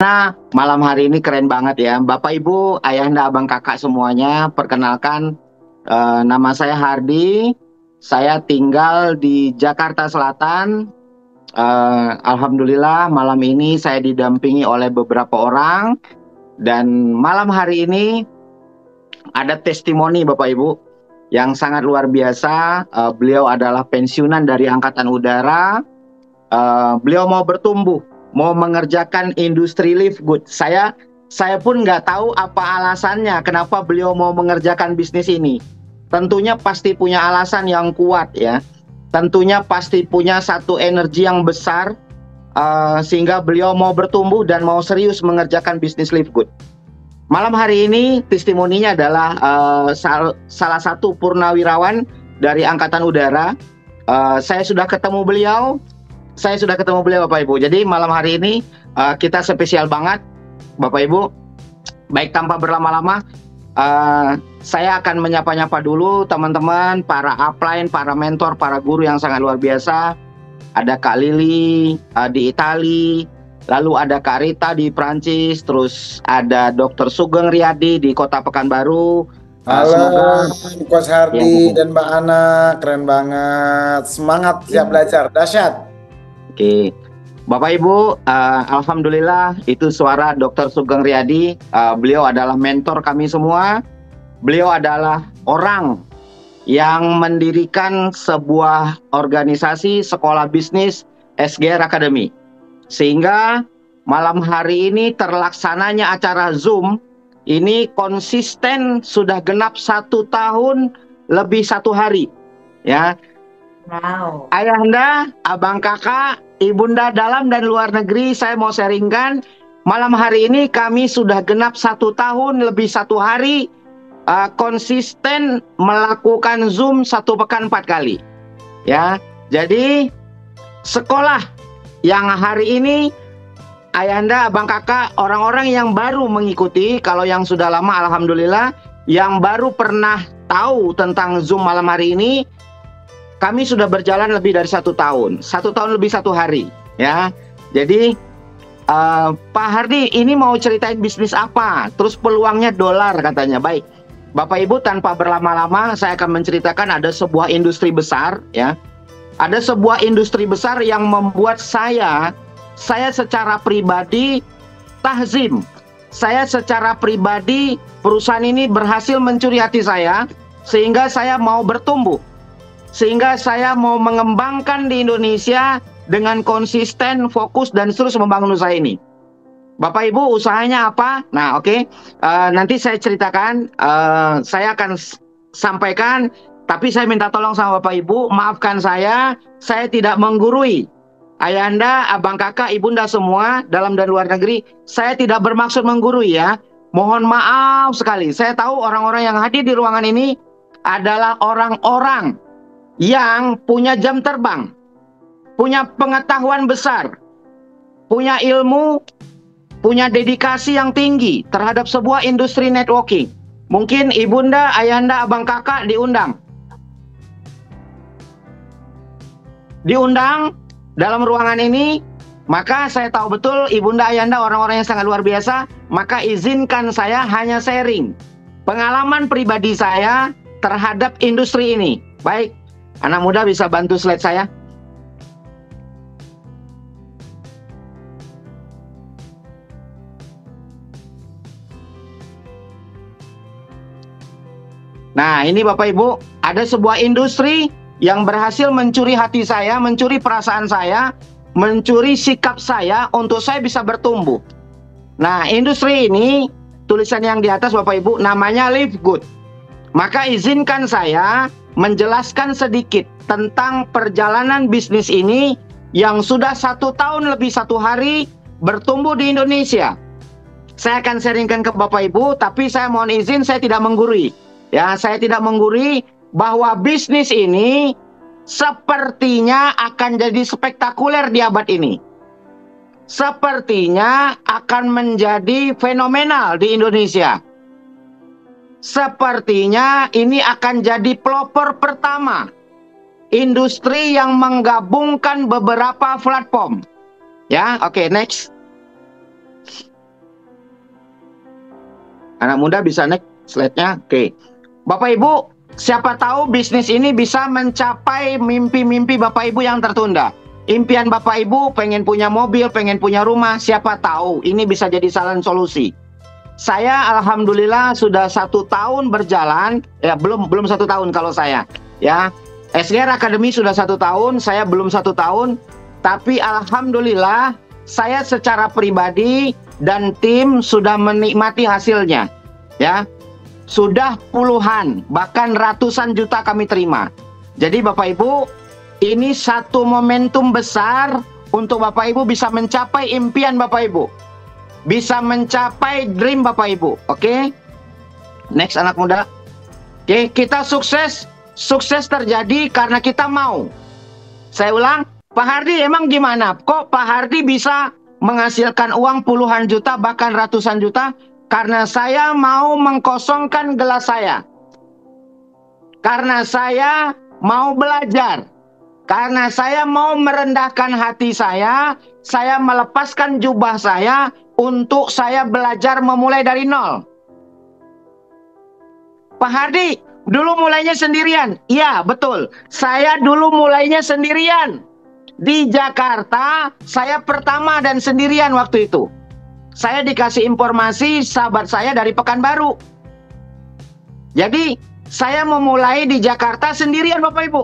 Nah, malam hari ini keren banget ya. Bapak, Ibu, ayahanda, abang, kakak semuanya, perkenalkan, nama saya Hardy. Saya tinggal di Jakarta Selatan. Alhamdulillah malam ini saya didampingi oleh beberapa orang. Dan malam hari ini ada testimoni Bapak Ibu yang sangat luar biasa. Beliau adalah pensiunan dari Angkatan Udara. Beliau mau bertumbuh, mau mengerjakan industri lift good. Saya pun nggak tahu apa alasannya kenapa beliau mau mengerjakan bisnis ini. Tentunya pasti punya alasan yang kuat ya. Tentunya pasti punya satu energi yang besar sehingga beliau mau bertumbuh dan mau serius mengerjakan bisnis lift good. Malam hari ini testimoninya adalah salah satu purnawirawan dari Angkatan Udara. Saya sudah ketemu beliau. Bapak Ibu. Jadi malam hari ini kita spesial banget Bapak Ibu. Baik tanpa berlama-lama, saya akan menyapa-nyapa dulu teman-teman, para upline, para mentor, para guru yang sangat luar biasa. Ada Kak Lili di Itali, lalu ada Kak Rita di Prancis, terus ada Dr. Sugeng Riyadi di Kota Pekanbaru. Halo, Coach Hardy dan Mbak Ana, keren banget. Semangat, siap belajar, dahsyat. Oke, Bapak Ibu, alhamdulillah itu suara Dr. Sugeng Riyadi. Beliau adalah mentor kami semua. Beliau adalah orang yang mendirikan sebuah organisasi sekolah bisnis SGR Academy. Sehingga malam hari ini terlaksananya acara Zoom ini konsisten sudah genap 1 tahun lebih 1 hari. Ya. Wow. Ayahanda, abang, kakak, ibunda dalam dan luar negeri, saya mau sharingkan malam hari ini kami sudah genap 1 tahun lebih 1 hari konsisten melakukan Zoom 1 pekan 4 kali. Ya, jadi sekolah yang hari ini ayahanda, abang, kakak, orang-orang yang baru mengikuti, kalau yang sudah lama alhamdulillah, yang baru pernah tahu tentang Zoom malam hari ini, kami sudah berjalan lebih dari 1 tahun. 1 tahun lebih 1 hari. Ya. Jadi Pak Hardy ini mau ceritain bisnis apa? Terus peluangnya dolar katanya. Baik. Bapak Ibu, tanpa berlama-lama saya akan menceritakan ada sebuah industri besar ya. Ada sebuah industri besar yang membuat saya secara pribadi tahzim. Saya secara pribadi perusahaan ini berhasil mencuri hati saya sehingga saya mau bertumbuh. Sehingga saya mau mengembangkan di Indonesia dengan konsisten, fokus, dan terus membangun usaha ini. Bapak Ibu, usahanya apa? Nah, oke. Nanti saya ceritakan, saya akan sampaikan, tapi saya minta tolong sama Bapak Ibu, maafkan saya tidak menggurui. Ayahanda, abang, kakak, ibunda semua, dalam dan luar negeri, saya tidak bermaksud menggurui ya. Mohon maaf sekali, saya tahu orang-orang yang hadir di ruangan ini adalah orang-orang yang punya jam terbang, punya pengetahuan besar, punya ilmu, punya dedikasi yang tinggi terhadap sebuah industri networking. Mungkin ibunda, ayahanda, abang, kakak diundang dalam ruangan ini, maka saya tahu betul ibunda, ayahanda orang-orang yang sangat luar biasa, maka izinkan saya hanya sharing pengalaman pribadi saya terhadap industri ini. Baik. Anak muda bisa bantu slide saya? Nah, ini Bapak Ibu, ada sebuah industri yang berhasil mencuri hati saya, mencuri perasaan saya, mencuri sikap saya untuk saya bisa bertumbuh. Nah, industri ini, tulisan yang di atas Bapak Ibu, namanya Live Good. Maka izinkan saya menjelaskan sedikit tentang perjalanan bisnis ini yang sudah 1 tahun lebih 1 hari bertumbuh di Indonesia. Saya akan sharingkan ke Bapak Ibu, tapi saya mohon izin saya tidak menggurui. Ya, saya tidak menggurui bahwa bisnis ini sepertinya akan jadi spektakuler di abad ini. Sepertinya akan menjadi fenomenal di Indonesia. Sepertinya ini akan jadi pelopor pertama industri yang menggabungkan beberapa platform. Ya, oke, next. Anak muda bisa naik slide-nya. Oke. Bapak Ibu, siapa tahu bisnis ini bisa mencapai mimpi-mimpi Bapak Ibu yang tertunda. Impian Bapak Ibu pengen punya mobil, pengen punya rumah, siapa tahu ini bisa jadi salah solusi. Saya alhamdulillah sudah 1 tahun berjalan, ya belum 1 tahun kalau saya, ya. SGR Academy sudah 1 tahun, saya belum 1 tahun, tapi alhamdulillah saya secara pribadi dan tim sudah menikmati hasilnya, ya. Sudah puluhan, bahkan ratusan juta kami terima. Jadi Bapak Ibu, ini satu momentum besar untuk Bapak Ibu bisa mencapai impian Bapak Ibu. Bisa mencapai dream Bapak Ibu. Oke? Next anak muda. Oke, kita sukses. Sukses terjadi karena kita mau. Saya ulang, Pak Hardi emang gimana? Kok Pak Hardi bisa menghasilkan uang puluhan juta bahkan ratusan juta? Karena saya mau mengkosongkan gelas saya. Karena saya mau belajar. Karena saya mau merendahkan hati saya melepaskan jubah saya untuk saya belajar memulai dari nol. Pak Hardi, dulu mulainya sendirian. Iya, betul. Saya dulu mulainya sendirian. Di Jakarta, saya pertama dan sendirian waktu itu. Saya dikasih informasi sahabat saya dari Pekanbaru. Jadi, saya memulai di Jakarta sendirian Bapak Ibu.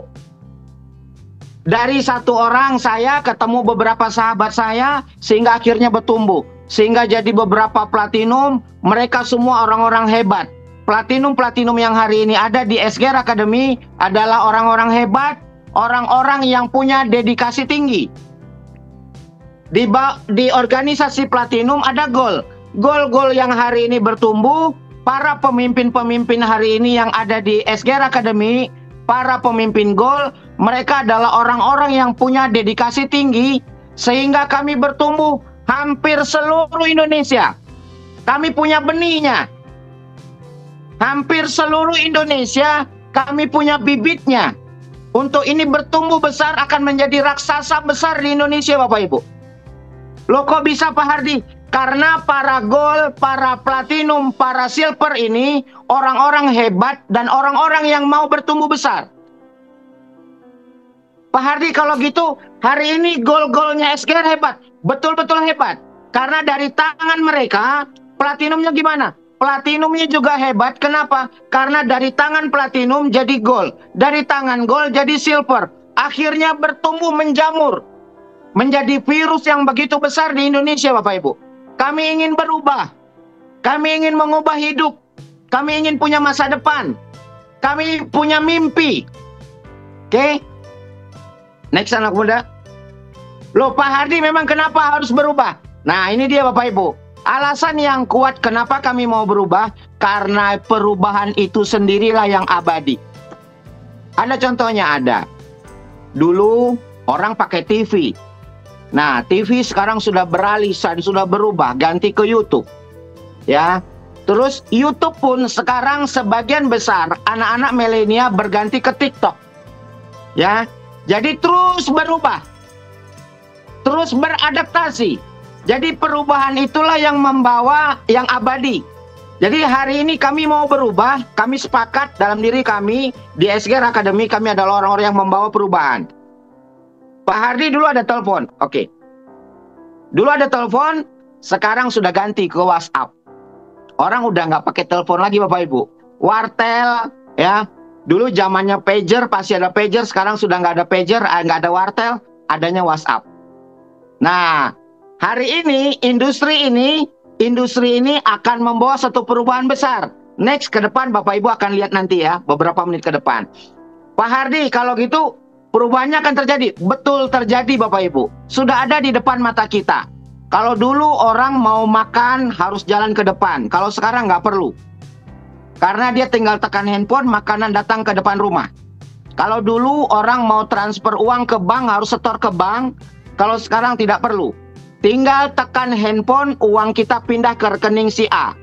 Dari 1 orang saya ketemu beberapa sahabat saya, sehingga akhirnya bertumbuh. Sehingga jadi beberapa platinum, mereka semua orang-orang hebat. Platinum-platinum yang hari ini ada di SGR Academy adalah orang-orang hebat, orang-orang yang punya dedikasi tinggi. Di organisasi Platinum ada goal. Goal-goal yang hari ini bertumbuh, para pemimpin-pemimpin hari ini yang ada di SGR Academy, para pemimpin goal, mereka adalah orang-orang yang punya dedikasi tinggi, sehingga kami bertumbuh hampir seluruh Indonesia. Kami punya benihnya. Hampir seluruh Indonesia kami punya bibitnya. Untuk ini bertumbuh besar akan menjadi raksasa besar di Indonesia Bapak Ibu. Loh kok bisa Pak Hardi? Karena para gold, para platinum, para silver ini orang-orang hebat dan orang-orang yang mau bertumbuh besar. Pak Hardi kalau gitu hari ini gol-golnya SGR hebat. Betul-betul hebat. Karena dari tangan mereka platinumnya gimana? Platinumnya juga hebat. Kenapa? Karena dari tangan platinum jadi gold. Dari tangan gold jadi silver. Akhirnya bertumbuh menjamur. Menjadi virus yang begitu besar di Indonesia Bapak Ibu. Kami ingin berubah. Kami ingin mengubah hidup. Kami ingin punya masa depan. Kami punya mimpi. Oke? Next anak muda. Loh Pak Hardi memang kenapa harus berubah? Nah ini dia Bapak Ibu. Alasan yang kuat kenapa kami mau berubah. Karena perubahan itu sendirilah yang abadi. Ada contohnya ada. Dulu orang pakai TV. Nah, TV sekarang sudah beralih, sudah berubah, ganti ke YouTube. Ya. Terus YouTube pun sekarang sebagian besar anak-anak milenial berganti ke TikTok. Ya. Jadi terus berubah. Terus beradaptasi. Jadi perubahan itulah yang membawa yang abadi. Jadi hari ini kami mau berubah, kami sepakat dalam diri kami di SGR Academy kami adalah orang-orang yang membawa perubahan. Pak Hardi dulu ada telepon, oke. Dulu ada telepon, sekarang sudah ganti ke WhatsApp. Orang udah nggak pakai telepon lagi Bapak Ibu. Wartel, ya. Dulu zamannya pager, pasti ada pager. Sekarang sudah nggak ada pager, nggak ada wartel, adanya WhatsApp. Nah, hari ini industri ini akan membawa satu perubahan besar. Next ke depan Bapak Ibu akan lihat nanti ya, beberapa menit ke depan. Pak Hardi, kalau gitu perubahannya akan terjadi. Betul terjadi Bapak Ibu. Sudah ada di depan mata kita. Kalau dulu orang mau makan harus jalan ke depan. Kalau sekarang nggak perlu. Karena dia tinggal tekan handphone, makanan datang ke depan rumah. Kalau dulu orang mau transfer uang ke bank harus setor ke bank. Kalau sekarang tidak perlu. Tinggal tekan handphone, uang kita pindah ke rekening si A.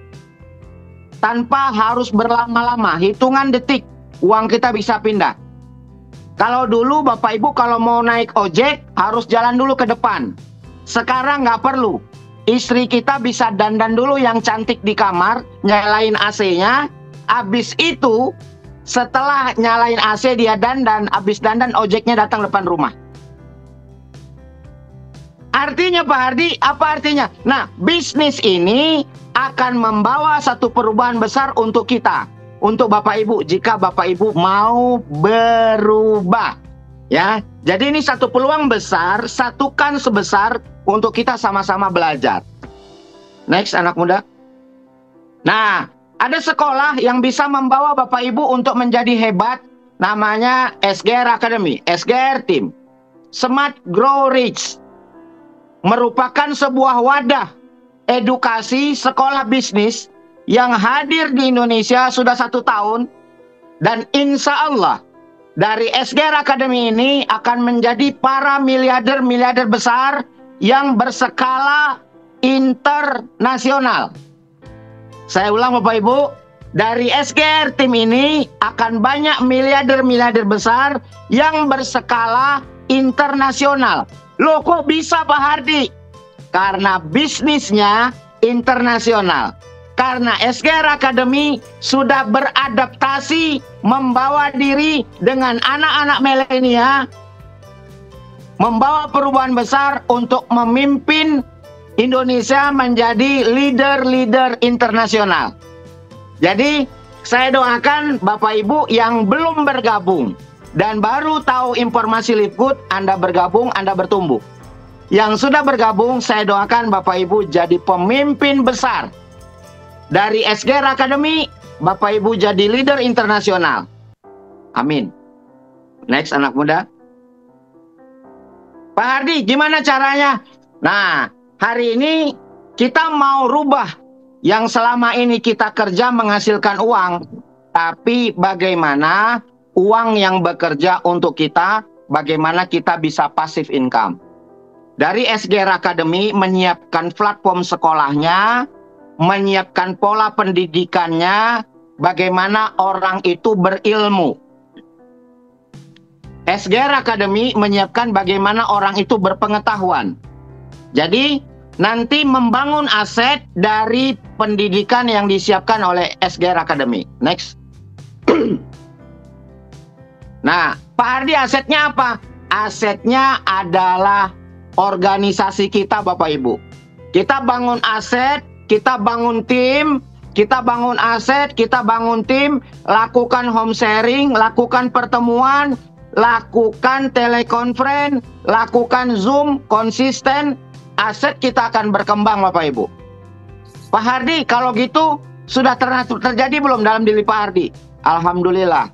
Tanpa harus berlama-lama, hitungan detik, uang kita bisa pindah. Kalau dulu Bapak Ibu kalau mau naik ojek harus jalan dulu ke depan. Sekarang nggak perlu. istri kita bisa dandan dulu yang cantik di kamar, nyalain AC-nya. Habis itu, setelah nyalain AC dia dandan, habis dandan ojeknya datang depan rumah. Artinya Pak Hardi, apa artinya? Nah, bisnis ini akan membawa satu perubahan besar untuk kita, untuk Bapak Ibu, jika Bapak Ibu mau berubah. Ya, jadi ini satu peluang besar, satukan sebesar untuk kita sama-sama belajar. Next, anak muda. Nah, ada sekolah yang bisa membawa Bapak Ibu untuk menjadi hebat, namanya SGR Academy, SGR Team, Smart Grow Rich. Merupakan sebuah wadah edukasi sekolah bisnis yang hadir di Indonesia sudah 1 tahun. Dan insya Allah dari SGR Academy ini akan menjadi para miliarder-miliarder besar yang berskala internasional. Saya ulang Bapak Ibu, dari SGR Team ini akan banyak miliarder-miliarder besar yang berskala internasional. Loh kok bisa Pak Hardi? Karena bisnisnya internasional. Karena SGR Academy sudah beradaptasi membawa diri dengan anak-anak milenial, membawa perubahan besar untuk memimpin Indonesia menjadi leader-leader internasional. Jadi saya doakan Bapak Ibu yang belum bergabung dan baru tahu informasi Live Anda bergabung, Anda bertumbuh. Yang sudah bergabung, saya doakan Bapak Ibu jadi pemimpin besar. Dari SGR Academy, Bapak Ibu jadi leader internasional. Amin. Next, anak muda. Pak Hardi, gimana caranya? Nah, hari ini kita mau rubah yang selama ini kita kerja menghasilkan uang. Tapi bagaimana uang yang bekerja untuk kita, bagaimana kita bisa passive income. Dari SGR Academy menyiapkan platform sekolahnya, menyiapkan pola pendidikannya, bagaimana orang itu berilmu. SGR Academy menyiapkan bagaimana orang itu berpengetahuan. Jadi nanti membangun aset dari pendidikan yang disiapkan oleh SGR Academy. Next. Nah, Pak Hardi asetnya apa? Asetnya adalah organisasi kita Bapak Ibu. Kita bangun aset, kita bangun tim, kita bangun aset, kita bangun tim, lakukan home sharing, lakukan pertemuan, lakukan telekonferensi, lakukan Zoom, konsisten, aset kita akan berkembang Bapak Ibu. Pak Hardi, kalau gitu sudah terjadi belum dalam diri Pak Hardi? Alhamdulillah.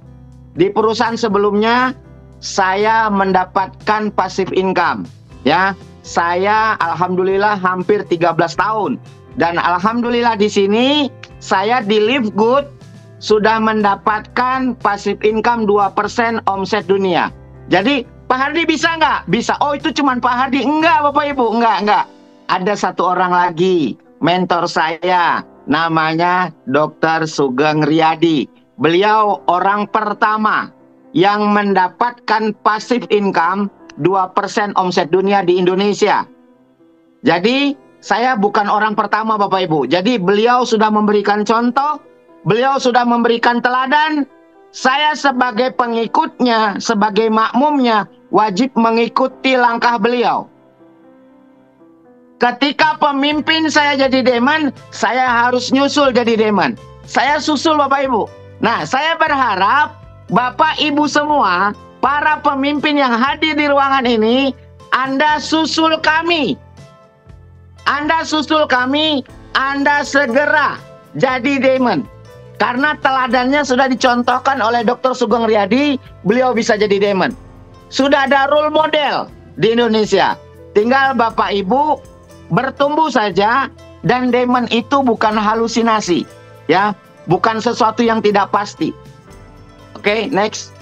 Di perusahaan sebelumnya saya mendapatkan passive income. Ya, saya alhamdulillah hampir 13 tahun. Dan alhamdulillah di sini saya di Live Good sudah mendapatkan passive income 2% omset dunia. Jadi Pak Hardi bisa nggak? Bisa. Oh itu cuman Pak Hardi. Enggak Bapak Ibu, enggak. Ada satu orang lagi, mentor saya, namanya Dr. Sugeng Riyadi. Beliau orang pertama yang mendapatkan passive income 2% omset dunia di Indonesia. Jadi saya bukan orang pertama Bapak Ibu. Jadi beliau sudah memberikan contoh, beliau sudah memberikan teladan. Saya sebagai pengikutnya, sebagai makmumnya, wajib mengikuti langkah beliau. Ketika pemimpin saya jadi deman, saya harus nyusul jadi deman. Saya susul Bapak Ibu. Nah, saya berharap Bapak Ibu semua, para pemimpin yang hadir di ruangan ini, Anda susul kami. Anda susul kami, Anda segera jadi demon. Karena teladannya sudah dicontohkan oleh Dr. Sugeng Riyadi, beliau bisa jadi demon. Sudah ada role model di Indonesia. Tinggal Bapak Ibu bertumbuh saja, dan demon itu bukan halusinasi, ya, bukan sesuatu yang tidak pasti. Oke, next.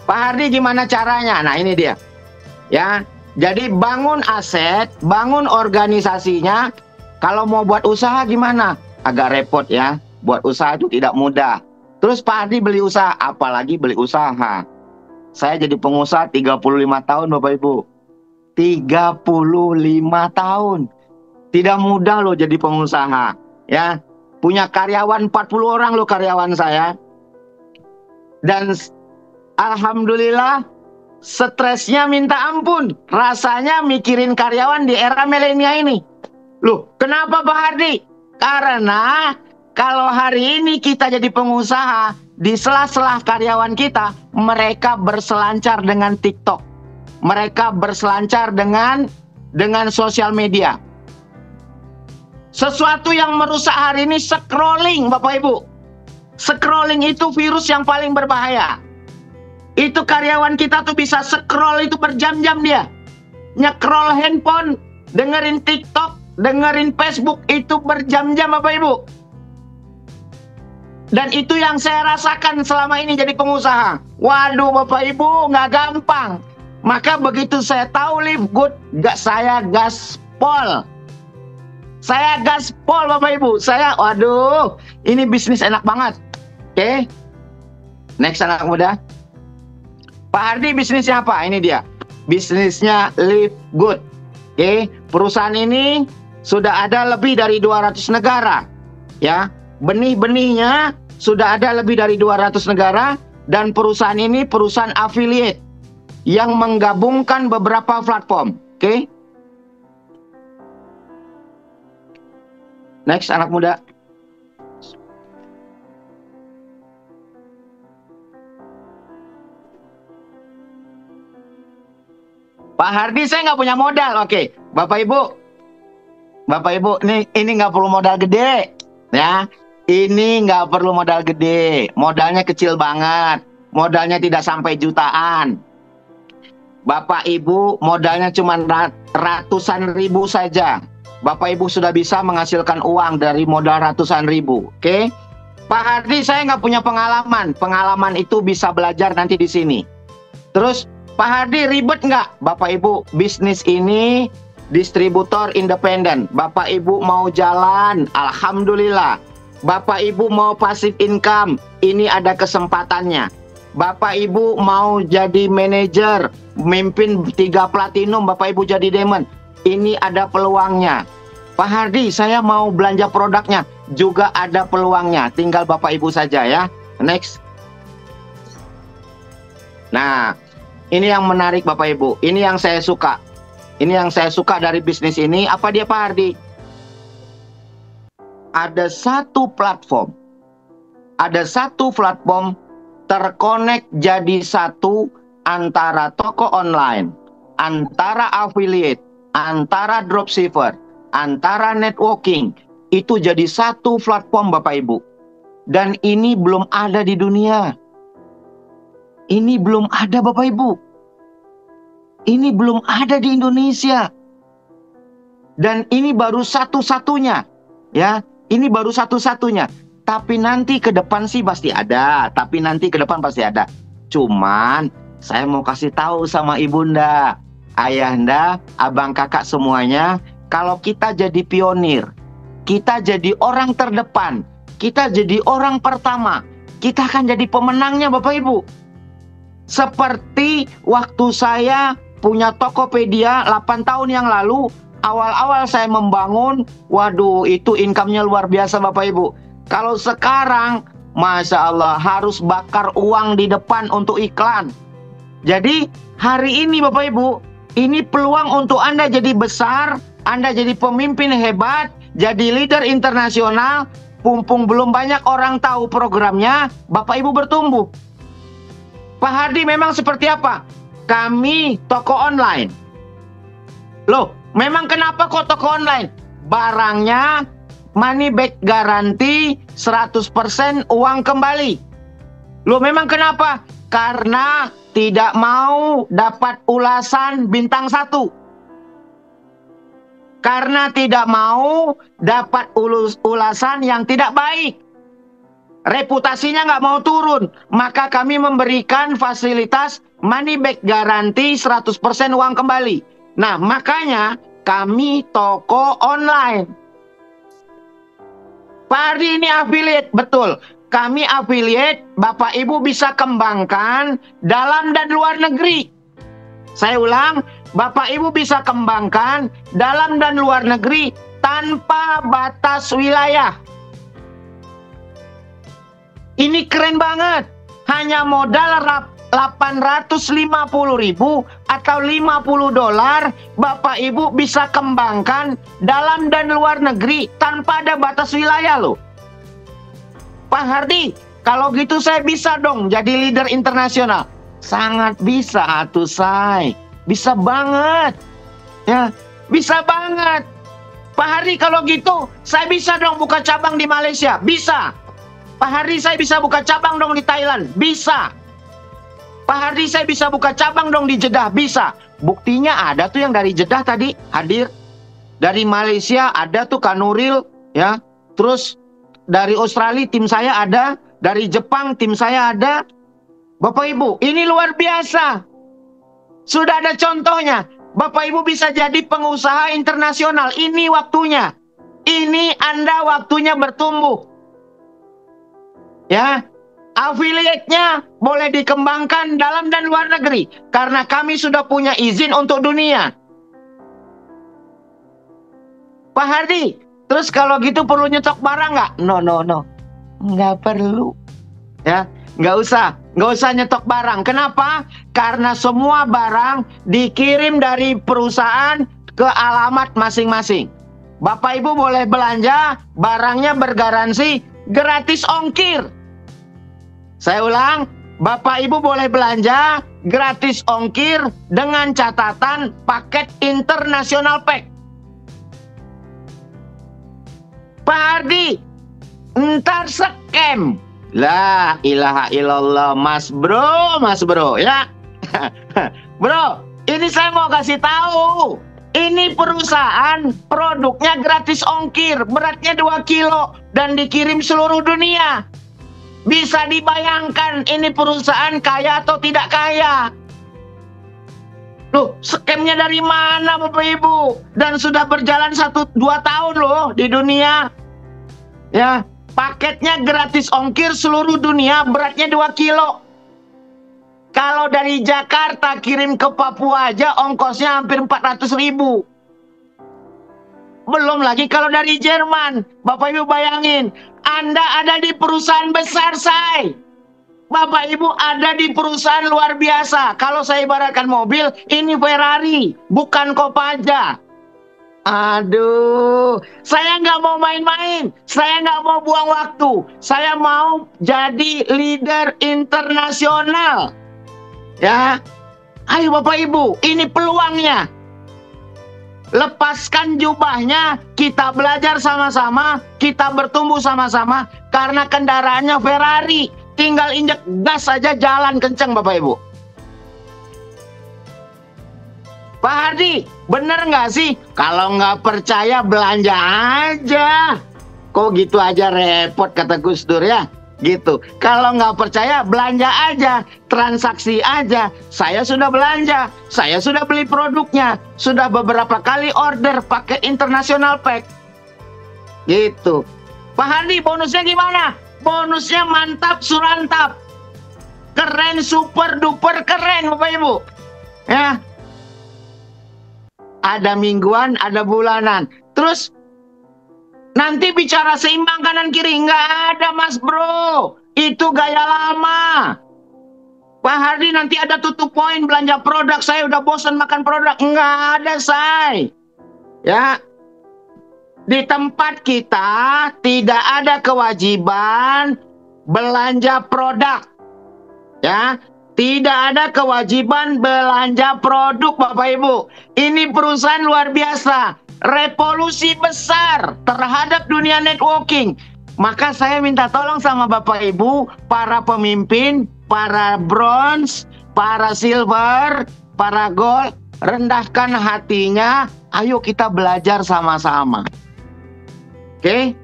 Pak Hardi gimana caranya? Nah, ini dia. Ya, jadi bangun aset, bangun organisasinya. Kalau mau buat usaha gimana? Agak repot ya. Buat usaha itu tidak mudah. Terus Pak Hardi beli usaha, apalagi beli usaha. Saya jadi pengusaha 35 tahun Bapak Ibu. 35 tahun. Tidak mudah loh jadi pengusaha, ya. Punya karyawan 40 orang loh karyawan saya. Dan alhamdulillah stresnya minta ampun. Rasanya mikirin karyawan di era milenial ini. Loh, kenapa Pak Hardi? Karena kalau hari ini kita jadi pengusaha, di sela-sela karyawan kita, mereka berselancar dengan TikTok. Mereka berselancar dengan sosial media. Sesuatu yang merusak hari ini scrolling, Bapak Ibu. Scrolling itu virus yang paling berbahaya. Itu karyawan kita tuh bisa scroll itu berjam-jam dia. Nyekrol handphone, dengerin TikTok, dengerin Facebook itu berjam-jam Bapak Ibu. Dan itu yang saya rasakan selama ini jadi pengusaha. Waduh Bapak Ibu, nggak gampang. Maka begitu saya tahu Live Good, saya gaspol. Saya gaspol Bapak Ibu. Waduh, ini bisnis enak banget. Oke. Next anak muda. Pak Hardi bisnisnya apa? Ini dia. Bisnisnya Live Good. Oke. Perusahaan ini sudah ada lebih dari 200 negara. Ya. Benih-benihnya sudah ada lebih dari 200 negara. Dan perusahaan ini perusahaan affiliate yang menggabungkan beberapa platform. Oke. Next anak muda. Pak Hardi saya nggak punya modal. Oke, Bapak Ibu, ini nggak perlu modal gede, ya. Ini nggak perlu modal gede, modalnya kecil banget, modalnya tidak sampai jutaan. Bapak Ibu modalnya cuma ratusan ribu saja. Bapak Ibu sudah bisa menghasilkan uang dari modal ratusan ribu. Oke, Pak Hardi saya nggak punya pengalaman. Pengalaman itu bisa belajar nanti di sini. Terus Pak Hardi ribet nggak? Bapak Ibu, bisnis ini distributor independen. Bapak Ibu mau jalan, alhamdulillah. Bapak Ibu mau passive income, ini ada kesempatannya. Bapak Ibu mau jadi manajer, memimpin 3 platinum, Bapak Ibu jadi diamond, ini ada peluangnya. Pak Hardi, saya mau belanja produknya, juga ada peluangnya. Tinggal Bapak Ibu saja ya. Next. Nah, ini yang menarik Bapak Ibu. Ini yang saya suka. Ini yang saya suka dari bisnis ini. Apa dia Pak Hardi? Ada satu platform. Ada satu platform terkonek jadi satu antara toko online, antara affiliate, antara dropshipper, antara networking. Itu jadi satu platform Bapak Ibu. Dan ini belum ada di dunia. Ini belum ada Bapak Ibu. Ini belum ada di Indonesia. Dan ini baru satu-satunya. Ya, ini baru satu-satunya. Tapi nanti ke depan sih pasti ada. Tapi nanti ke depan pasti ada. Cuman saya mau kasih tahu sama ibunda, ayahanda, abang kakak semuanya. Kalau kita jadi pionir, kita jadi orang terdepan, kita jadi orang pertama, kita akan jadi pemenangnya Bapak Ibu. Seperti waktu saya punya Tokopedia 8 tahun yang lalu, awal-awal saya membangun, waduh itu income-nya luar biasa Bapak Ibu. Kalau sekarang, Masya Allah, harus bakar uang di depan untuk iklan. Jadi hari ini Bapak Ibu, ini peluang untuk Anda jadi besar, Anda jadi pemimpin hebat, jadi leader internasional, mumpung belum banyak orang tahu programnya, Bapak Ibu bertumbuh. Pak Hardi memang seperti apa? Kami toko online. Loh, memang kenapa kok toko online? Barangnya money back garanti 100% uang kembali. Loh, memang kenapa? Karena tidak mau dapat ulasan bintang 1. Karena tidak mau dapat ulasan yang tidak baik. Reputasinya nggak mau turun, maka kami memberikan fasilitas money back garanti 100% uang kembali. Nah, makanya kami toko online. Pak Hardi ini affiliate, betul. Kami affiliate, Bapak Ibu bisa kembangkan dalam dan luar negeri. Saya ulang, Bapak Ibu bisa kembangkan dalam dan luar negeri tanpa batas wilayah. Ini keren banget. Hanya modal 850.000 atau $50, Bapak Ibu bisa kembangkan dalam dan luar negeri tanpa ada batas wilayah loh. Pak Hardi, kalau gitu saya bisa dong jadi leader internasional. Sangat bisa atuh say. Bisa banget. Ya, bisa banget. Pak Hardi, kalau gitu saya bisa dong buka cabang di Malaysia. Bisa. Pak Hardi, saya bisa buka cabang dong di Thailand. Bisa. Pak Hardi, saya bisa buka cabang dong di Jeddah. Bisa. Buktinya ada tuh yang dari Jeddah tadi hadir. Dari Malaysia ada tuh Kanuril, ya. Terus dari Australia tim saya ada. Dari Jepang tim saya ada. Bapak Ibu, ini luar biasa. Sudah ada contohnya. Bapak Ibu bisa jadi pengusaha internasional. Ini waktunya. Ini Anda waktunya bertumbuh. Ya. Affiliate-nya boleh dikembangkan dalam dan luar negeri. Karena kami sudah punya izin untuk dunia. Pak Hardi, terus kalau gitu perlu nyetok barang nggak? No. Nggak perlu. Ya, nggak usah nyetok barang. Kenapa? Karena semua barang dikirim dari perusahaan ke alamat masing-masing. Bapak Ibu boleh belanja, barangnya bergaransi gratis ongkir. Saya ulang, Bapak Ibu boleh belanja gratis ongkir dengan catatan paket internasional pack. Pak Hardi, ntar scam. La ilaha illallah, mas bro ya. Bro, ini saya mau kasih tahu. Ini perusahaan produknya gratis ongkir, beratnya 2 kilo dan dikirim seluruh dunia. Bisa dibayangkan ini perusahaan kaya atau tidak kaya. Loh, skemnya dari mana Bapak Ibu? Dan sudah berjalan 1-2 tahun loh di dunia. Ya, paketnya gratis ongkir seluruh dunia, beratnya 2 kilo. Kalau dari Jakarta kirim ke Papua aja ongkosnya hampir 400.000. Belum lagi kalau dari Jerman. Bapak Ibu bayangin, Anda ada di perusahaan besar say. Bapak Ibu ada di perusahaan luar biasa. Kalau saya ibaratkan mobil, ini Ferrari, bukan Kopaja. Aduh, saya nggak mau main-main. Saya nggak mau buang waktu. Saya mau jadi leader internasional. Ya, ayo Bapak Ibu, ini peluangnya. Lepaskan jubahnya, kita belajar sama-sama, kita bertumbuh sama-sama, karena kendaraannya Ferrari. Tinggal injek gas saja jalan kenceng Bapak Ibu. Pak Hardi, bener nggak sih? Kalau nggak percaya belanja aja. Kok gitu aja repot kata Gus Dur ya? Gitu. Kalau nggak percaya belanja aja, transaksi aja. Saya sudah belanja, saya sudah beli produknya, sudah beberapa kali order pakai international pack. Gitu. Pak Hardi, bonusnya gimana? Bonusnya mantap surantap. Keren, super duper keren Bapak Ibu. Ya. Ada mingguan, ada bulanan. Terus nanti bicara seimbang kanan kiri, nggak ada mas bro. Itu gaya lama. Pak Hardi nanti ada tutup poin belanja produk. Saya udah bosan makan produk. Nggak ada say. Ya. Di tempat kita tidak ada kewajiban belanja produk. Ya. Tidak ada kewajiban belanja produk Bapak Ibu. Ini perusahaan luar biasa. Revolusi besar terhadap dunia networking. Maka saya minta tolong sama Bapak Ibu, para pemimpin, para bronze, para silver, para gold, rendahkan hatinya, ayo kita belajar sama-sama. Oke?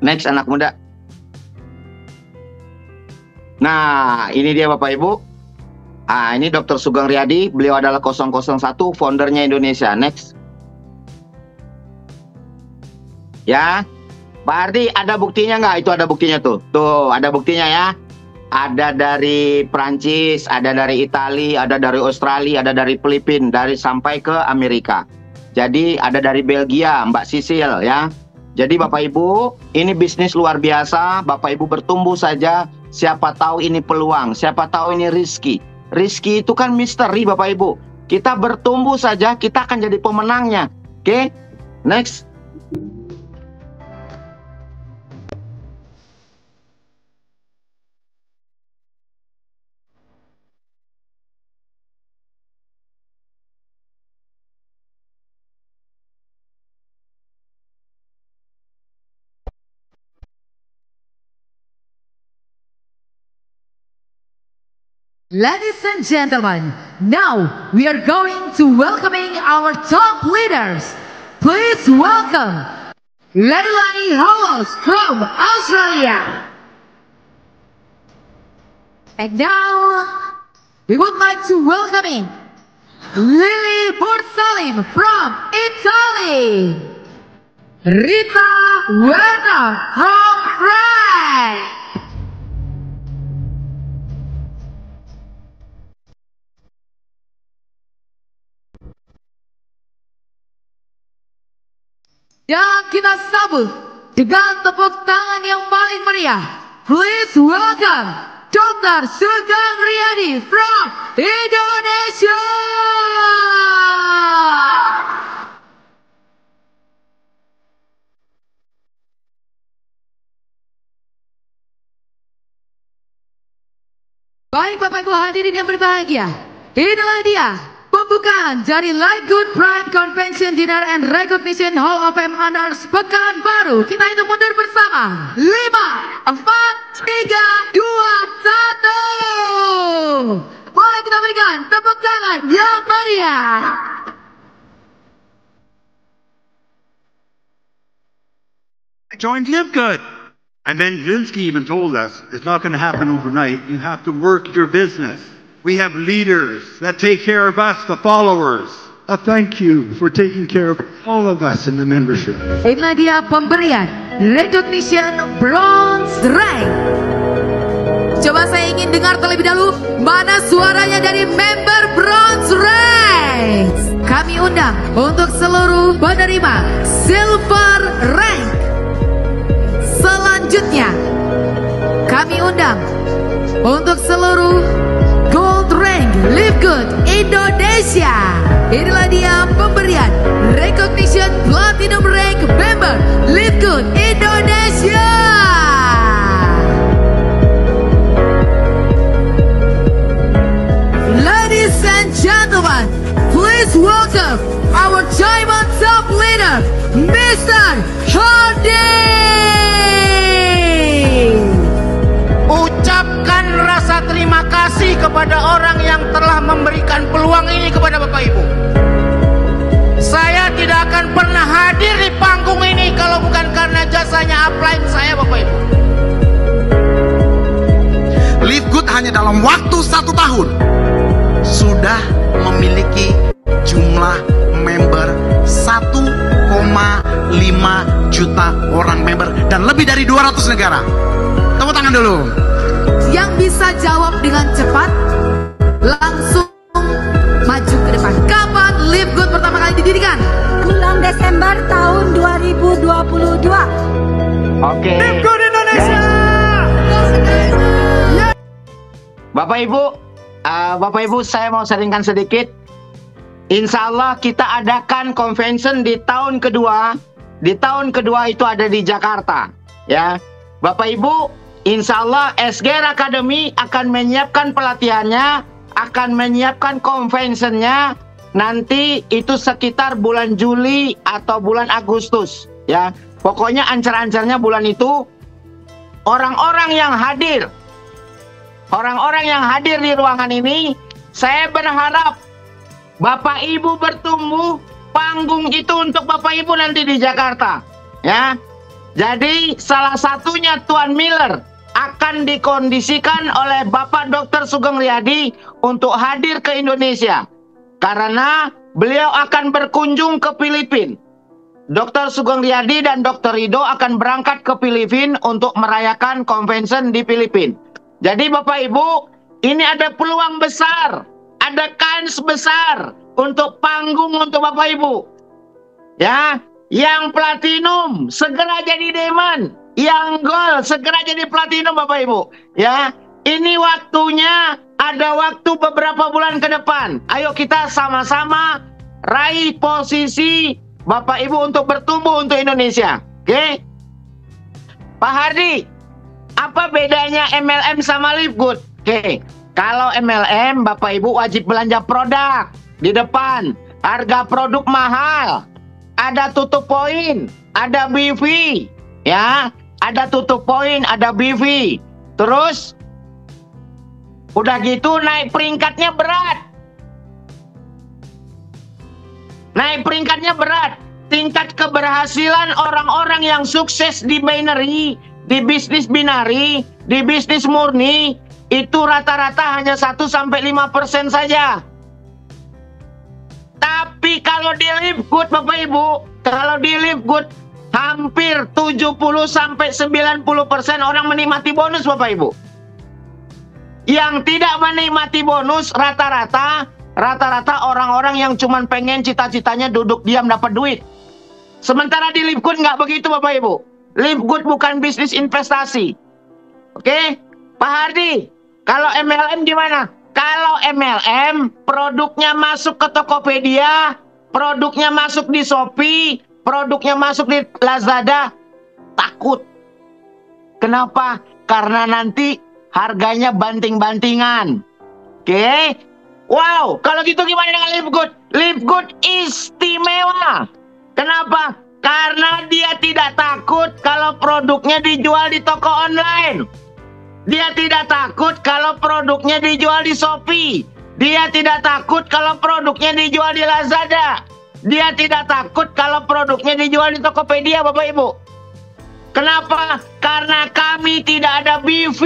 Next anak muda. Nah, ini dia Bapak Ibu. Ini Dr. Sugeng Riyadi, beliau adalah 001, foundernya Indonesia. Next. Ya, Pak Hardi, ada buktinya nggak? Itu ada buktinya tuh. Tuh, ada buktinya ya. Ada dari Prancis, ada dari Italia, ada dari Australia, ada dari Filipina, dari sampai ke Amerika. Jadi ada dari Belgia, Mbak Sisil ya. Jadi Bapak Ibu, ini bisnis luar biasa. Bapak Ibu bertumbuh saja. Siapa tahu ini peluang, siapa tahu ini rizki. Rizki itu kan misteri Bapak Ibu. Kita bertumbuh saja, kita akan jadi pemenangnya. Oke, next. Ladies and gentlemen, now we are going to welcoming our top leaders. Please welcome Leilani Howells from Australia. And now we would like to welcome Lily Borsalim from Italy. Rita Werner from France. Dan kita sambut dengan tepuk tangan yang paling meriah. Please welcome Dr. Sugeng Riyadi from Indonesia. Baik Bapak Ibu hadirin yang berbahagia, inilah dia pembukaan dari Live Good Pride Convention Dinner and Recognition Hall of Fame Honors Pekanbaru. Kita hitung mundur bersama. 5, 4, 3, 2, 1. Boleh kita berikan tepuk tangan yang meriah. I joined Live Good. And then Linsky even told us, it's not going to happen overnight. You have to work your business. We have leaders that take care of us, the followers. Thank you for taking care of all of us in the membership. Inilah dia pemberian Recognition Bronze Rank. Coba saya ingin dengar terlebih dahulu mana suaranya dari member Bronze Rank. Kami undang untuk seluruh penerima Silver Rank. Selanjutnya kami undang untuk seluruh Gold Rank Live Good Indonesia. Inilah dia pemberian Recognition Platinum Rank Member Live Good Indonesia. Ladies and gentlemen, please welcome our Diamond Top Leader, Mr. Hardy. Ucapkan rasa terima kasih kepada orang yang telah memberikan peluang ini kepada Bapak Ibu. Saya tidak akan pernah hadir di panggung ini kalau bukan karena jasanya upline saya Bapak Ibu. Live Good hanya dalam waktu 1 tahun sudah memiliki jumlah member 1,5 juta orang member dan lebih dari 200 negara. Tepuk tangan dulu. Yang bisa jawab dengan cepat langsung maju ke depan. Kapan Live Good pertama kali didirikan? Bulan Desember tahun 2022. Oke. Live Good Indonesia! Bapak Ibu, saya mau sharingkan sedikit. Insya Allah kita adakan convention di tahun kedua. Di tahun kedua itu ada di Jakarta, ya. Bapak Ibu, insya Allah SGR Academy akan menyiapkan pelatihannya, akan menyiapkan conventionnya. Nanti itu sekitar bulan Juli atau bulan Agustus, ya. Pokoknya ancar-ancarnya bulan itu. Orang-orang yang hadir di ruangan ini, saya berharap Bapak Ibu bertumbuh, panggung itu untuk Bapak Ibu nanti di Jakarta, ya. Jadi salah satunya Tuan Miller akan dikondisikan oleh Bapak Dr. Sugeng Riyadi untuk hadir ke Indonesia karena beliau akan berkunjung ke Filipina. Dr. Sugeng Riyadi dan Dr. Rido akan berangkat ke Filipina untuk merayakan convention di Filipina. Jadi Bapak Ibu, ini ada peluang besar, ada kans besar untuk panggung untuk Bapak Ibu. Ya, yang platinum segera jadi diamond, yang gold segera jadi platinum Bapak Ibu. Ya, ini waktunya, ada waktu beberapa bulan ke depan. Ayo kita sama-sama raih posisi Bapak Ibu untuk bertumbuh untuk Indonesia. Oke? Pak Hardi, apa bedanya MLM sama Live Good? Oke, kalau MLM Bapak Ibu wajib belanja produk di depan. Harga produk mahal. Ada tutup poin, ada BV, ya, ada tutup poin, ada BV. Terus, udah gitu naik peringkatnya berat. Naik peringkatnya berat. Tingkat keberhasilan orang-orang yang sukses di binary, di bisnis binary, di bisnis murni, itu rata-rata hanya 1-5% saja. Tapi kalau di Live Good Bapak Ibu, kalau di Live Good hampir 70-90% orang menikmati bonus Bapak Ibu. Yang tidak menikmati bonus rata-rata orang-orang yang cuman pengen cita-citanya duduk diam dapat duit. Sementara di Live Good nggak begitu Bapak Ibu. Live Good bukan bisnis investasi. Oke, Pak Hardi, kalau MLM gimana? Kalau MLM, produknya masuk ke Tokopedia, produknya masuk di Shopee, produknya masuk di Lazada, takut. Kenapa? Karena nanti harganya banting-bantingan. Oke? Wow, kalau gitu gimana dengan Live Good? Live Good istimewa. Kenapa? Karena dia tidak takut kalau produknya dijual di toko online. Dia tidak takut kalau produknya dijual di Shopee. Dia tidak takut kalau produknya dijual di Lazada. Dia tidak takut kalau produknya dijual di Tokopedia, Bapak Ibu. Kenapa? Karena kami tidak ada BV.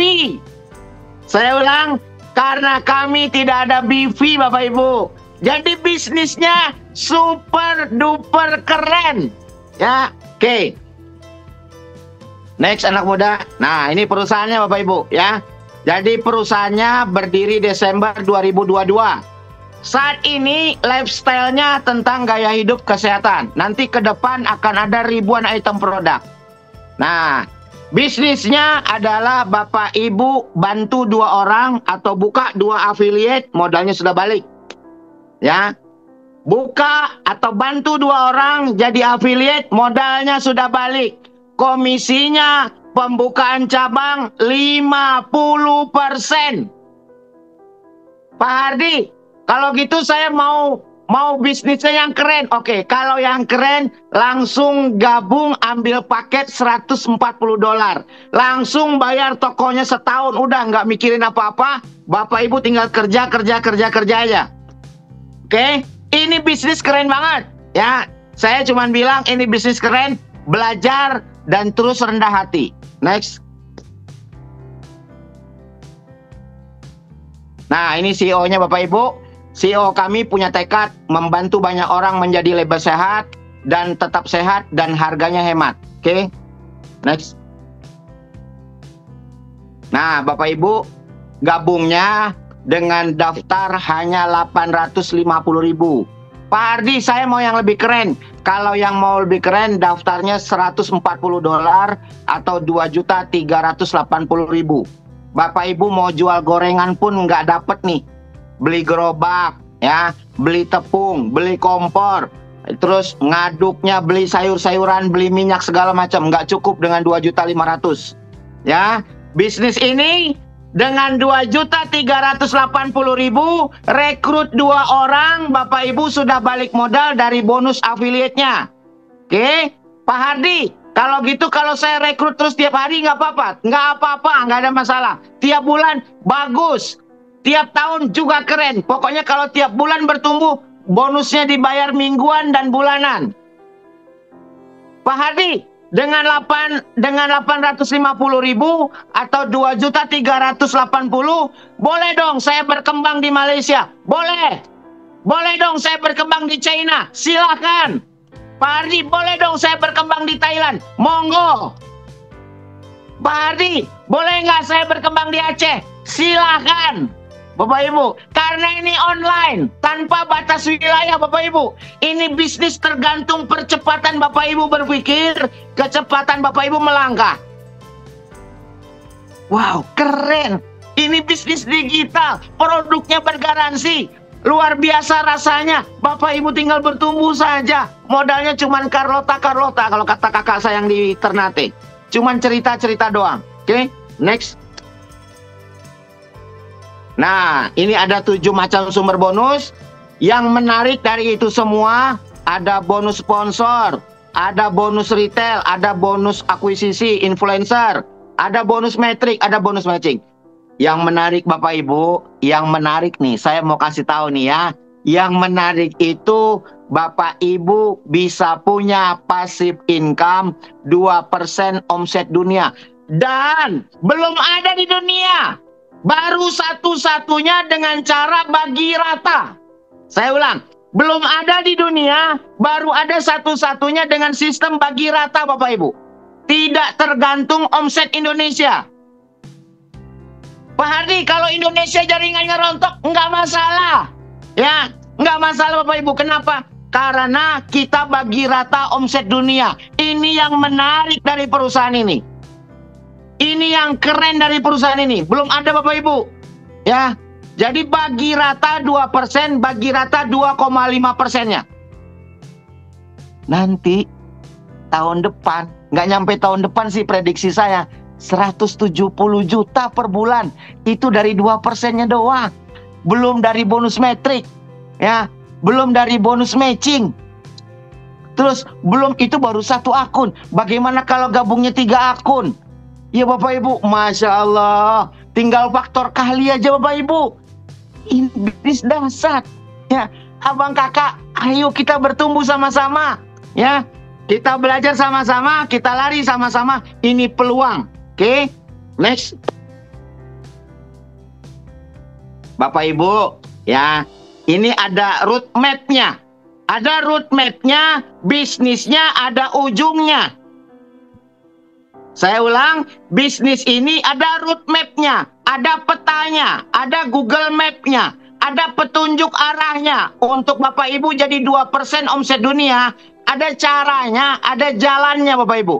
Saya ulang, karena kami tidak ada BV, Bapak Ibu. Jadi bisnisnya super duper keren. Ya, oke. Next anak muda. Nah, ini perusahaannya Bapak Ibu ya. Jadi perusahaannya berdiri Desember 2022. Saat ini lifestyle-nya tentang gaya hidup kesehatan. Nanti ke depan akan ada ribuan item produk. Nah, bisnisnya adalah Bapak Ibu bantu 2 orang atau buka 2 affiliate, modalnya sudah balik. Ya. Buka atau bantu 2 orang jadi affiliate, modalnya sudah balik. Komisinya pembukaan cabang 50%. Pak Hardi, kalau gitu saya mau bisnisnya yang keren. Oke, kalau yang keren langsung gabung ambil paket $140. Langsung bayar tokonya setahun, udah nggak mikirin apa-apa. Bapak Ibu tinggal kerja aja. Oke, ini bisnis keren banget ya. Saya cuman bilang ini bisnis keren, belajar dan terus rendah hati. Next. Nah, ini CEO-nya Bapak Ibu. CEO kami punya tekad membantu banyak orang menjadi lebih sehat dan tetap sehat dan harganya hemat. Oke. Next. Nah, Bapak Ibu gabungnya dengan daftar hanya 850.000. Pak Hardi, saya mau yang lebih keren. Kalau yang mau lebih keren, daftarnya $140 atau 2.380.000. Bapak Ibu mau jual gorengan pun nggak dapet nih. Beli gerobak, ya, beli tepung, beli kompor, terus ngaduknya, beli sayur-sayuran, beli minyak segala macam, nggak cukup dengan 2.500.000. Ya, bisnis ini dengan 2.380.000, rekrut 2 orang, Bapak Ibu sudah balik modal dari bonus affiliate-nya. Oke, Pak Hardi, kalau gitu kalau saya rekrut terus tiap hari nggak apa-apa? Nggak apa-apa, nggak ada masalah. Tiap bulan bagus, tiap tahun juga keren. Pokoknya kalau tiap bulan bertumbuh, bonusnya dibayar mingguan dan bulanan. Pak Hardi, dengan 850.000 atau 2.380.000, boleh dong saya berkembang di Malaysia? Boleh. Boleh dong saya berkembang di China? Silakan. Pak Hardi, boleh dong saya berkembang di Thailand? Monggo. Pak Hardi, boleh nggak saya berkembang di Aceh? Silakan. Bapak Ibu, karena ini online, tanpa batas wilayah Bapak Ibu. Ini bisnis tergantung percepatan Bapak Ibu berpikir, kecepatan Bapak Ibu melangkah. Wow, keren. Ini bisnis digital, produknya bergaransi. Luar biasa rasanya. Bapak Ibu tinggal bertumbuh saja. Modalnya cuman Carlota kalau kata kakak sayang di Ternate. Cuman cerita-cerita doang. Oke, next. Nah, ini ada 7 macam sumber bonus. Yang menarik dari itu semua, ada bonus sponsor, ada bonus retail, ada bonus akuisisi influencer, ada bonus metrik, ada bonus matching. Yang menarik Bapak Ibu, yang menarik nih, saya mau kasih tahu nih ya. Yang menarik itu Bapak Ibu bisa punya passive income 2% omset dunia. Dan belum ada di dunia. Baru satu-satunya dengan cara bagi rata. Saya ulang, belum ada di dunia, baru ada satu-satunya dengan sistem bagi rata Bapak Ibu. Tidak tergantung omset Indonesia. Pak Hardi, kalau Indonesia jaringannya rontok, nggak masalah. Ya, nggak masalah Bapak Ibu. Kenapa? Karena kita bagi rata omset dunia. Ini yang menarik dari perusahaan ini. Ini yang keren dari perusahaan ini. Belum ada Bapak Ibu. Ya, jadi bagi rata 2%, bagi rata 2,5%-nya. Nanti, tahun depan, nggak nyampe tahun depan sih prediksi saya. 170 juta per bulan. Itu dari 2%-nya doang. Belum dari bonus metrik. Ya, belum dari bonus matching. Terus belum itu baru 1 akun. Bagaimana kalau gabungnya 3 akun? Ya Bapak Ibu, Masya Allah. Tinggal faktor kali aja Bapak Ibu. Ini bisnis dahsyat. Ya, abang kakak, ayo kita bertumbuh sama-sama. Ya, kita belajar sama-sama, kita lari sama-sama. Ini peluang. Oke, next. Bapak Ibu, ya, ini ada roadmap-nya. Ada roadmap-nya, bisnisnya ada ujungnya. Saya ulang, bisnis ini ada roadmap-nya, ada petanya, ada Google Map-nya, ada petunjuk arahnya. Untuk Bapak Ibu jadi 2% omset dunia, ada caranya, ada jalannya Bapak Ibu.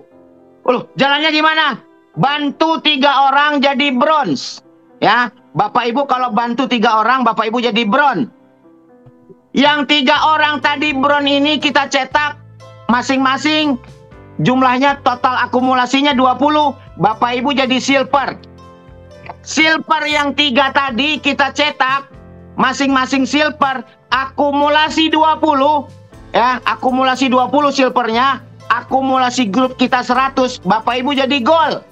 Jalannya gimana? Bantu 3 orang jadi bronze. Ya, Bapak Ibu kalau bantu 3 orang, Bapak Ibu jadi bronze. Yang 3 orang tadi bronze ini kita cetak masing-masing. Jumlahnya total akumulasinya 20. Bapak Ibu jadi silver. Silver yang 3 tadi kita cetak masing-masing silver. Akumulasi 20. Ya, akumulasi 20 silvernya. Akumulasi grup kita 100. Bapak Ibu jadi gold.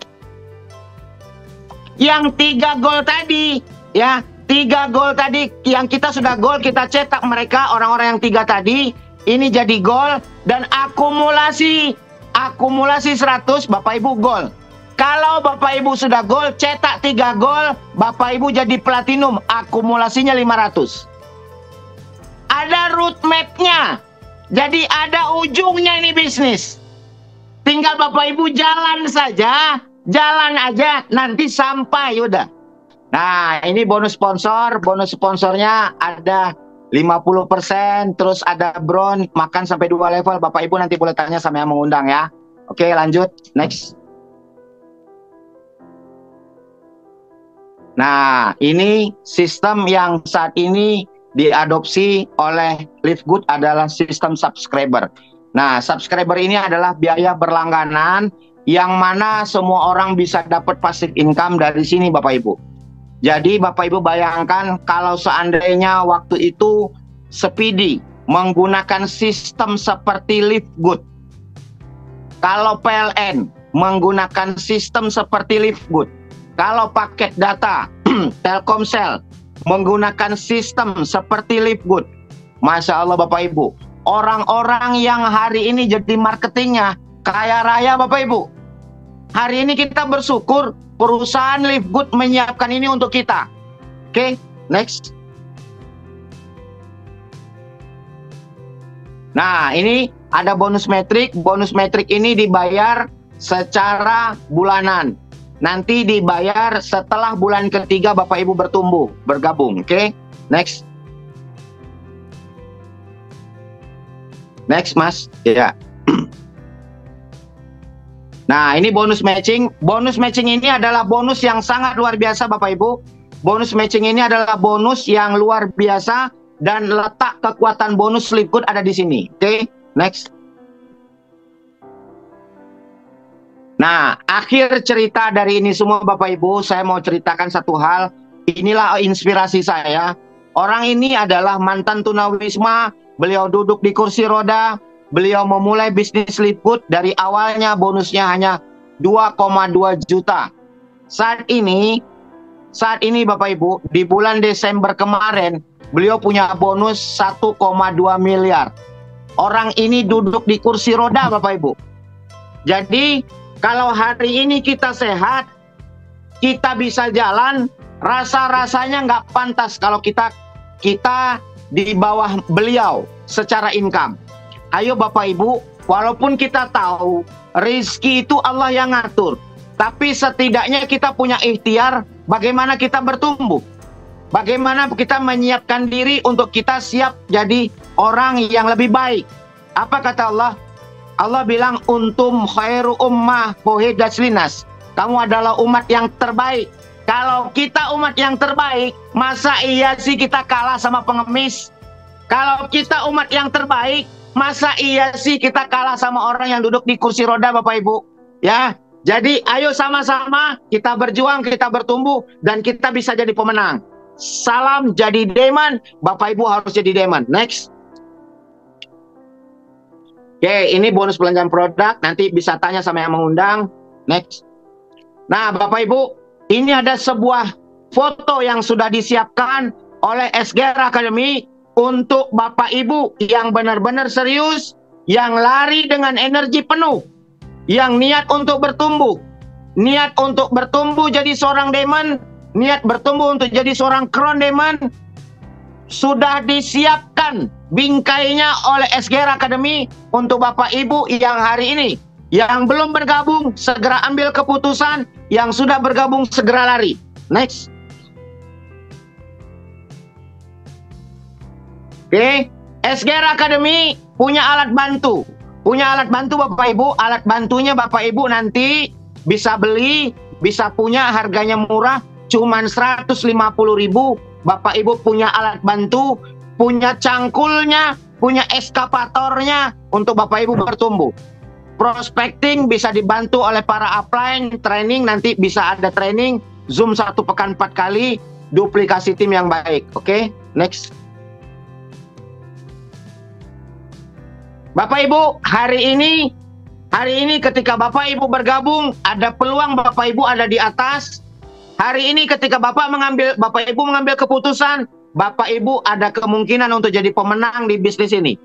Yang 3 gol tadi, ya, 3 gol tadi yang kita sudah gol, kita cetak mereka orang-orang yang 3 tadi, ini jadi gol dan akumulasi 100, Bapak Ibu gol. Kalau Bapak Ibu sudah gol, cetak 3 gol, Bapak Ibu jadi platinum, akumulasinya 500. Ada roadmap-nya, jadi ada ujungnya ini bisnis. Tinggal Bapak Ibu jalan saja. Jalan aja, nanti sampai, udah. Nah, ini bonus sponsor. Bonus sponsornya ada 50%, terus ada bronze, makan sampai 2 level. Bapak Ibu nanti boleh tanya sama yang mengundang ya. Oke, lanjut, next. Nah, ini sistem yang saat ini diadopsi oleh Livegood adalah sistem subscriber. Nah, subscriber ini adalah biaya berlangganan yang mana semua orang bisa dapat passive income dari sini Bapak Ibu. Jadi Bapak Ibu bayangkan kalau seandainya waktu itu Speedy menggunakan sistem seperti Livegood. Kalau PLN menggunakan sistem seperti Livegood. Kalau paket data Telkomsel menggunakan sistem seperti Livegood. Masya Allah Bapak Ibu. Orang-orang yang hari ini jadi marketingnya kaya raya Bapak Ibu. Hari ini kita bersyukur perusahaan Livegood menyiapkan ini untuk kita. Oke, next. Nah, ini ada bonus metrik. Bonus metrik ini dibayar secara bulanan. nanti dibayar setelah bulan ketiga Bapak Ibu bertumbuh, bergabung. Oke, next. Next, Mas. Ya. Nah, ini bonus matching. Bonus matching ini adalah bonus yang sangat luar biasa, Bapak Ibu. Bonus matching ini adalah bonus yang luar biasa dan letak kekuatan bonus slip code ada di sini. Oke, next. Nah, akhir cerita dari ini semua Bapak Ibu, saya mau ceritakan satu hal. Inilah inspirasi saya. Orang ini adalah mantan tunawisma, beliau duduk di kursi roda, beliau memulai bisnis slip code dari awalnya bonusnya hanya 2,2 juta. Saat ini Bapak Ibu, di bulan Desember kemarin, beliau punya bonus 1,2 miliar. Orang ini duduk di kursi roda Bapak Ibu. Jadi, kalau hari ini kita sehat, kita bisa jalan, rasa-rasanya nggak pantas kalau kita di bawah beliau secara income. Ayo Bapak Ibu, walaupun kita tahu rezeki itu Allah yang ngatur, tapi setidaknya kita punya ikhtiar bagaimana kita bertumbuh. Bagaimana kita menyiapkan diri untuk kita siap jadi orang yang lebih baik. Apa kata Allah? Allah bilang, untum khairu ummah ukhrijat linnas. Kamu adalah umat yang terbaik. Kalau kita umat yang terbaik, masa iya sih kita kalah sama pengemis? Kalau kita umat yang terbaik, masa iya sih kita kalah sama orang yang duduk di kursi roda Bapak Ibu? Ya, jadi ayo sama-sama kita berjuang, kita bertumbuh, dan kita bisa jadi pemenang. Salam jadi Diamond, Bapak Ibu harus jadi Diamond. Next. Oke, ini bonus belanjaan produk, nanti bisa tanya sama yang mengundang. Next. Nah, Bapak Ibu, ini ada sebuah foto yang sudah disiapkan oleh SGR Academy untuk Bapak Ibu yang benar-benar serius, yang lari dengan energi penuh, yang niat untuk bertumbuh, niat untuk bertumbuh jadi seorang Diamond, niat bertumbuh untuk jadi seorang Crown Diamond. Sudah disiapkan bingkainya oleh SGR Academy untuk Bapak Ibu yang hari ini. Yang belum bergabung, segera ambil keputusan. Yang sudah bergabung, segera lari. Next. Oke, SGR Academy punya alat bantu. Punya alat bantu Bapak Ibu. Alat bantunya Bapak Ibu nanti bisa beli, bisa punya, harganya murah. Cuman 150.000. Bapak Ibu punya alat bantu, punya cangkulnya, punya eskapatornya untuk Bapak Ibu bertumbuh. Prospecting bisa dibantu oleh para upline, training nanti bisa ada training, Zoom 1 pekan 4 kali, duplikasi tim yang baik. Oke, next. Bapak Ibu, hari ini ketika Bapak Ibu bergabung, ada peluang Bapak Ibu ada di atas. Hari ini ketika Bapak Ibu mengambil keputusan, Bapak Ibu ada kemungkinan untuk jadi pemenang di bisnis ini.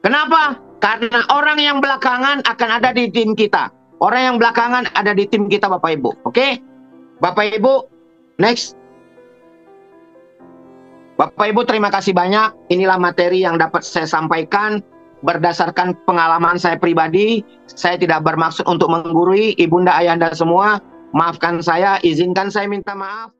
Kenapa? Karena orang yang belakangan akan ada di tim kita. Orang yang belakangan ada di tim kita Bapak Ibu. Oke? Bapak Ibu, next. Bapak Ibu terima kasih banyak. Inilah materi yang dapat saya sampaikan berdasarkan pengalaman saya pribadi. Saya tidak bermaksud untuk menggurui Ibunda Ayahanda semua. Maafkan saya, izinkan saya minta maaf.